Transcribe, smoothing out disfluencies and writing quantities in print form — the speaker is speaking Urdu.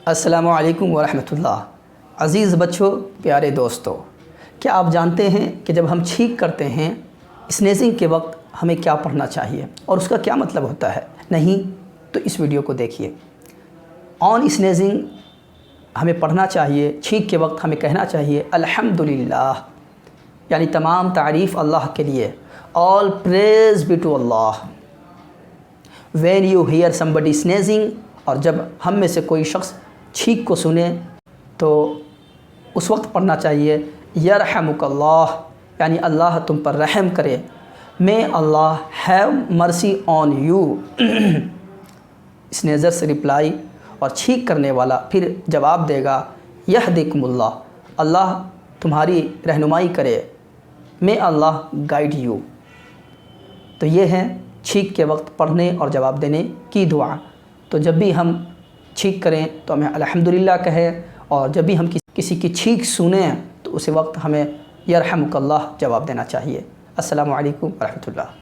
السلام علیکم ورحمۃ اللہ۔ عزیز بچوں، پیارے دوستو، کیا آپ جانتے ہیں کہ جب ہم چھینک کرتے ہیں اسنیزنگ کے وقت ہمیں کیا پڑھنا چاہیے اور اس کا کیا مطلب ہوتا ہے؟ نہیں تو اس ویڈیو کو دیکھیے۔ آن اسنیزنگ ہمیں پڑھنا چاہیے، چھینک کے وقت ہمیں کہنا چاہیے الحمدللہ، یعنی تمام تعریف اللہ کے لیے، all praise be to Allah. When you hear somebody sneezing، اور جب ہم میں سے کوئی شخص چھینک کو سنے تو اس وقت پڑھنا چاہیے یرحمک اللہ، یعنی اللہ تم پر رحم کرے، may اللہ ہیو مرسی آن یو۔ اسنیزر سے رپلائی اور چھینک کرنے والا پھر جواب دے گا یہدیکم اللہ، اللہ تمہاری رہنمائی کرے، may اللہ گائیڈ یو۔ تو یہ ہیں چھینک کے وقت پڑھنے اور جواب دینے کی دعا۔ تو جب بھی ہم چھینک کریں تو ہمیں الحمدللہ کہیں، اور جب بھی ہم کسی کی چھینک سنیں تو اس وقت ہمیں یرحمک اللہ جواب دینا چاہیے۔ السلام علیکم ورحمۃ اللہ۔